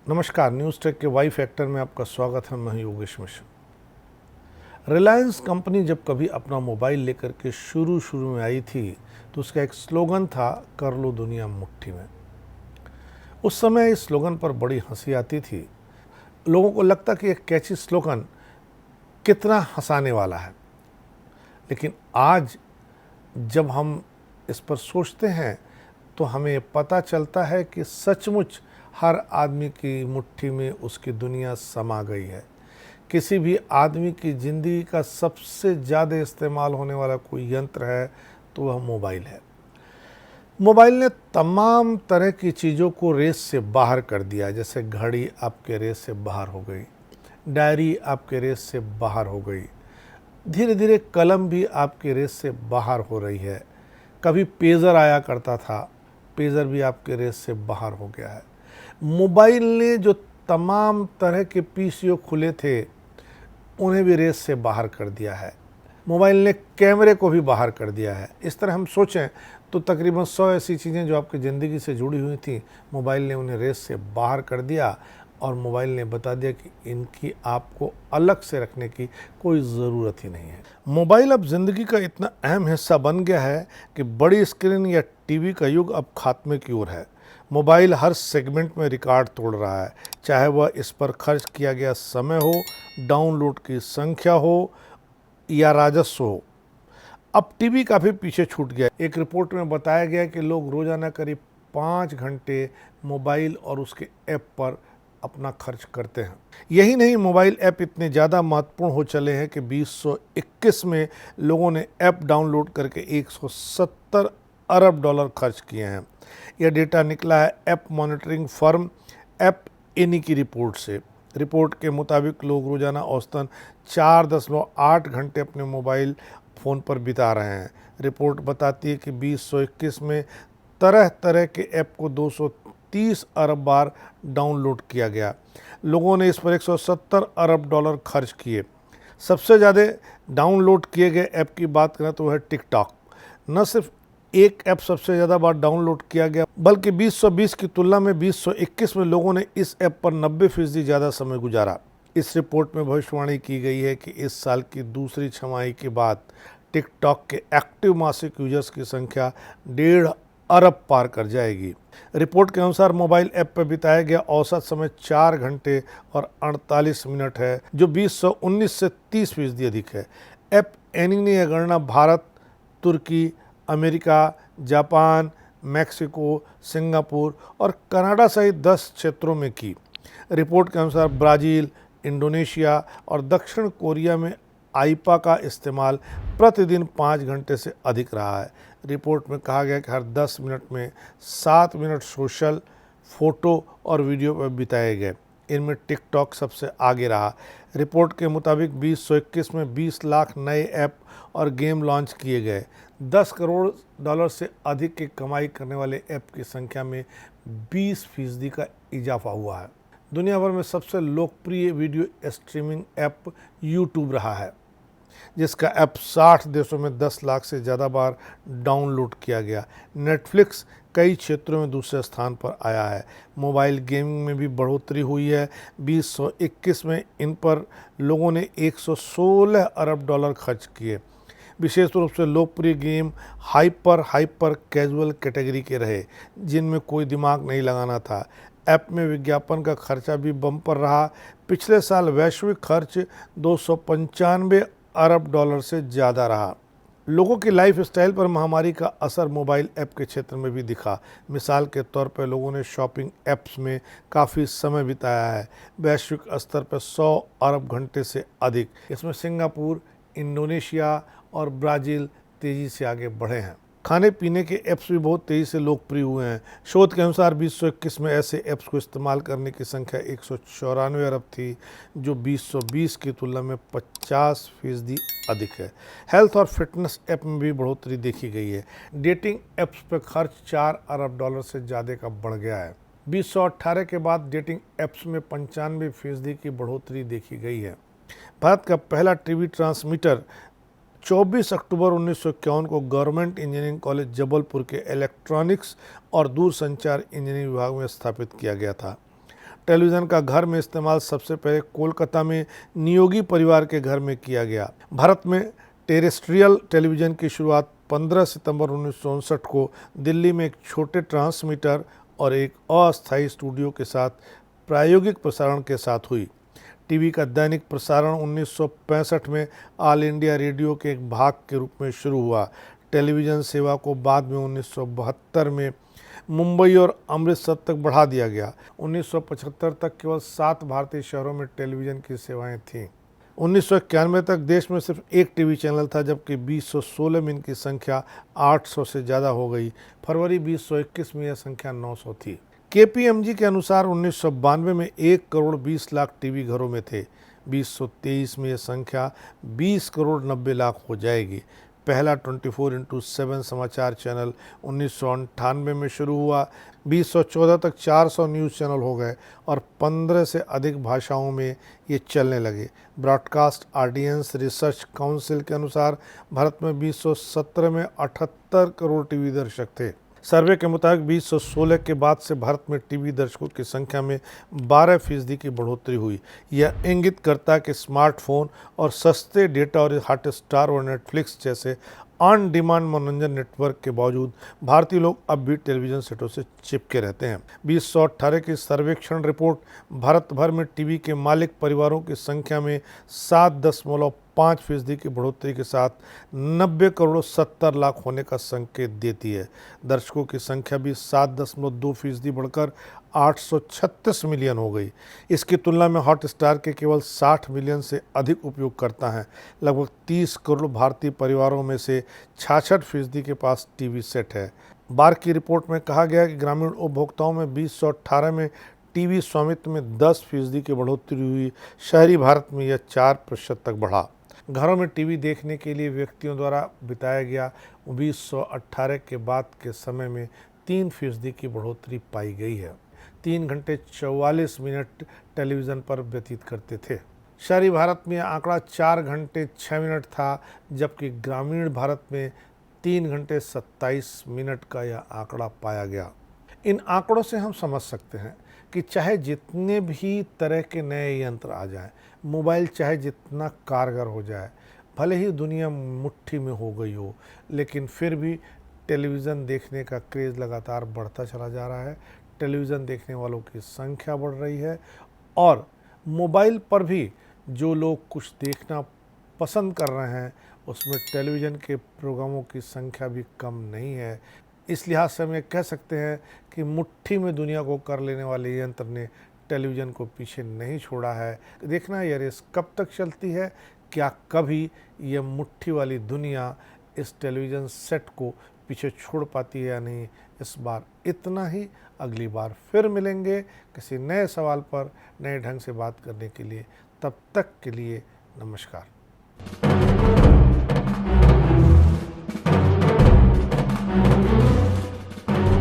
नमस्कार, news take के Y factor में आपका स्वागत है। मैं योगेश मिश्र। रिलायंस कंपनी जब कभी अपना मोबाइल लेकर के शुरू में आई थी तो उसका एक स्लोगन था, कर लो दुनिया मुट्ठी में। उस समय इस स्लोगन पर बड़ी हंसी आती थी। लोगों को लगता कि एक कैची स्लोगन कितना हंसाने वाला है, लेकिन आज जब हम इस पर सोचते हैं तो हमें पता चलता है कि सचमुच हर आदमी की मुट्ठी में उसकी दुनिया समा गई है। किसी भी आदमी की ज़िंदगी का सबसे ज़्यादा इस्तेमाल होने वाला कोई यंत्र है तो वह मोबाइल है। मोबाइल ने तमाम तरह की चीज़ों को रेस से बाहर कर दिया। जैसे घड़ी आपके रेस से बाहर हो गई, डायरी आपके रेस से बाहर हो गई, धीरे धीरे कलम भी आपके रेस से बाहर हो रही है। कभी पेजर आया करता था, पेजर भी आपके रेस से बाहर हो गया है। मोबाइल ने जो तमाम तरह के पीसीओ खुले थे उन्हें भी रेस से बाहर कर दिया है। मोबाइल ने कैमरे को भी बाहर कर दिया है। इस तरह हम सोचें तो तकरीबन 100 ऐसी चीज़ें जो आपकी ज़िंदगी से जुड़ी हुई थी, मोबाइल ने उन्हें रेस से बाहर कर दिया और मोबाइल ने बता दिया कि इनकी आपको अलग से रखने की कोई ज़रूरत ही नहीं है। मोबाइल अब ज़िंदगी का इतना अहम हिस्सा बन गया है कि बड़ी स्क्रीन या टीवी का युग अब खात्मे की ओर है। मोबाइल हर सेगमेंट में रिकॉर्ड तोड़ रहा है, चाहे वह इस पर खर्च किया गया समय हो, डाउनलोड की संख्या हो या राजस्व हो। अब टीवी काफ़ी पीछे छूट गया। एक रिपोर्ट में बताया गया कि लोग रोजाना करीब 5 घंटे मोबाइल और उसके ऐप पर अपना खर्च करते हैं। यही नहीं, मोबाइल ऐप इतने ज़्यादा महत्वपूर्ण हो चले हैं कि 2021 में लोगों ने ऐप डाउनलोड करके 170 अरब डॉलर खर्च किए हैं। यह डेटा निकला है app monitoring firm app any की रिपोर्ट से। रिपोर्ट के मुताबिक लोग रोजाना औसतन 4.8 घंटे अपने मोबाइल फ़ोन पर बिता रहे हैं। रिपोर्ट बताती है कि 2021 में तरह तरह के ऐप को 230 अरब बार डाउनलोड किया गया। लोगों ने इस पर 170 अरब डॉलर खर्च किए। सबसे ज़्यादा डाउनलोड किए गए ऐप की बात करें तो वह है टिकटॉक। न सिर्फ एक ऐप सबसे ज़्यादा बार डाउनलोड किया गया, बल्कि 2020 की तुलना में 2021 में लोगों ने इस ऐप पर 90% ज़्यादा समय गुजारा। इस रिपोर्ट में भविष्यवाणी की गई है कि इस साल की दूसरी छमाही के बाद टिकटॉक के एक्टिव मासिक यूजर्स की संख्या 1.5 अरब पार कर जाएगी। रिपोर्ट के अनुसार मोबाइल ऐप पर बिताया गया औसत समय 4 घंटे और 48 मिनट है, जो 2019 से 30% अधिक है। ऐप एनी ने यह गणना भारत, तुर्की, अमेरिका, जापान, मैक्सिको, सिंगापुर और कनाडा सहित 10 क्षेत्रों में की। रिपोर्ट के अनुसार ब्राज़ील, इंडोनेशिया और दक्षिण कोरिया में आईपा का इस्तेमाल प्रतिदिन 5 घंटे से अधिक रहा है। रिपोर्ट में कहा गया कि हर 10 मिनट में 7 मिनट सोशल, फोटो और वीडियो पर बिताए गए। इनमें टिकटॉक सबसे आगे रहा। रिपोर्ट के मुताबिक 2021 में 20 लाख नए ऐप और गेम लॉन्च किए गए। 10 करोड़ डॉलर से अधिक की कमाई करने वाले ऐप की संख्या में 20% का इजाफा हुआ है। दुनिया भर में सबसे लोकप्रिय वीडियो स्ट्रीमिंग ऐप यूट्यूब रहा है, जिसका ऐप 60 देशों में 10 लाख से ज़्यादा बार डाउनलोड किया गया। नेटफ्लिक्स कई क्षेत्रों में दूसरे स्थान पर आया है। मोबाइल गेमिंग में भी बढ़ोतरी हुई है। 2021 में इन पर लोगों ने 116 अरब डॉलर खर्च किए। विशेष रूप से लोकप्रिय गेम हाइपर कैजुअल कैटेगरी के रहे, जिनमें कोई दिमाग नहीं लगाना था। ऐप में विज्ञापन का खर्चा भी बम्पर रहा। पिछले साल वैश्विक खर्च 295 अरब डॉलर से ज़्यादा रहा। लोगों की लाइफस्टाइल पर महामारी का असर मोबाइल ऐप के क्षेत्र में भी दिखा। मिसाल के तौर पर लोगों ने शॉपिंग ऐप्स में काफ़ी समय बिताया है, वैश्विक स्तर पर 100 अरब घंटे से अधिक। इसमें सिंगापुर, इंडोनेशिया और ब्राज़ील तेज़ी से आगे बढ़े हैं। खाने पीने के ऐप्स भी बहुत तेज़ी से लोकप्रिय हुए हैं। शोध के अनुसार 2021 में ऐसे ऐप्स को इस्तेमाल करने की संख्या 194 अरब थी, जो 2020 की तुलना में 50% अधिक है। हेल्थ और फिटनेस ऐप में भी बढ़ोतरी देखी गई है। डेटिंग ऐप्स पर खर्च 4 अरब डॉलर से ज़्यादा का बढ़ गया है। 2018 के बाद डेटिंग ऐप्स में 95% की बढ़ोतरी देखी गई है। भारत का पहला टीवी ट्रांसमीटर 24 अक्टूबर 1951 को गवर्नमेंट इंजीनियरिंग कॉलेज जबलपुर के इलेक्ट्रॉनिक्स और दूरसंचार इंजीनियरिंग विभाग में स्थापित किया गया था। टेलीविज़न का घर में इस्तेमाल सबसे पहले कोलकाता में नियोगी परिवार के घर में किया गया। भारत में टेरेस्ट्रियल टेलीविज़न की शुरुआत 15 सितंबर 1959 को दिल्ली में एक छोटे ट्रांसमीटर और एक अस्थायी स्टूडियो के साथ प्रायोगिक प्रसारण के साथ हुई। टीवी का दैनिक प्रसारण 1965 में ऑल इंडिया रेडियो के एक भाग के रूप में शुरू हुआ। टेलीविज़न सेवा को बाद में 1972 में मुंबई और अमृतसर तक बढ़ा दिया गया। 1975 तक केवल 7 भारतीय शहरों में टेलीविज़न की सेवाएं थीं। 1991 तक देश में सिर्फ एक टीवी चैनल था, जबकि 2016 में इनकी संख्या 800 से ज़्यादा हो गई। फरवरी 2021 में यह संख्या 900 थी। केपीएमजी के अनुसार 1992 में 1 करोड़ 20 लाख टीवी घरों में थे। 2023 में यह संख्या 20 करोड़ 90 लाख हो जाएगी। पहला 24x7 समाचार चैनल 1998 में शुरू हुआ। 2014 तक 400 न्यूज़ चैनल हो गए और 15 से अधिक भाषाओं में ये चलने लगे। ब्रॉडकास्ट ऑडियंस रिसर्च काउंसिल के अनुसार भारत में 2017 में 78 करोड़ टीवी दर्शक थे। सर्वे के मुताबिक 2016 के बाद से भारत में टीवी दर्शकों की संख्या में 12% की बढ़ोतरी हुई। यह इंगित करता है कि स्मार्टफोन और सस्ते डेटा और हॉटस्टार और नेटफ्लिक्स जैसे ऑन डिमांड मनोरंजन नेटवर्क के बावजूद भारतीय लोग अब भी टेलीविज़न सेटों से चिपके रहते हैं। 2018 की सर्वेक्षण रिपोर्ट भारत भर में टीवी के मालिक परिवारों की संख्या में 7.5% की बढ़ोतरी के साथ 90 करोड़ 70 लाख होने का संकेत देती है। दर्शकों की संख्या भी 7.2% बढ़कर 836 मिलियन हो गई। इसकी तुलना में हॉटस्टार के केवल 60 मिलियन से अधिक उपयोगकर्ता हैं। लगभग 30 करोड़ भारतीय परिवारों में से 66% के पास टीवी सेट है। बार की रिपोर्ट में कहा गया कि ग्रामीण उपभोक्ताओं में 2018 में टीवी स्वामित्व में 10% की बढ़ोतरी हुई। शहरी भारत में यह 4% तक बढ़ा। घरों में टीवी देखने के लिए व्यक्तियों द्वारा बिताया गया 2018 के बाद के समय में 3% की बढ़ोतरी पाई गई है। 3 घंटे 44 मिनट टेलीविज़न पर व्यतीत करते थे। शहरी भारत में यह आंकड़ा 4 घंटे 6 मिनट था, जबकि ग्रामीण भारत में 3 घंटे 27 मिनट का यह आंकड़ा पाया गया। इन आंकड़ों से हम समझ सकते हैं कि चाहे जितने भी तरह के नए यंत्र आ जाएं, मोबाइल चाहे जितना कारगर हो जाए, भले ही दुनिया मुट्ठी में हो गई हो, लेकिन फिर भी टेलीविज़न देखने का क्रेज़ लगातार बढ़ता चला जा रहा है। टेलीविज़न देखने वालों की संख्या बढ़ रही है और मोबाइल पर भी जो लोग कुछ देखना पसंद कर रहे हैं, उसमें टेलीविज़न के प्रोग्रामों की संख्या भी कम नहीं है। इस लिहाज से हम ये कह सकते हैं कि मुट्ठी में दुनिया को कर लेने वाले यंत्र ने टेलीविज़न को पीछे नहीं छोड़ा है। देखना है ये रेस कब तक चलती है, क्या कभी यह मुट्ठी वाली दुनिया इस टेलीविज़न सेट को पीछे छोड़ पाती है या नहीं। इस बार इतना ही। अगली बार फिर मिलेंगे किसी नए सवाल पर नए ढंग से बात करने के लिए। तब तक के लिए नमस्कार।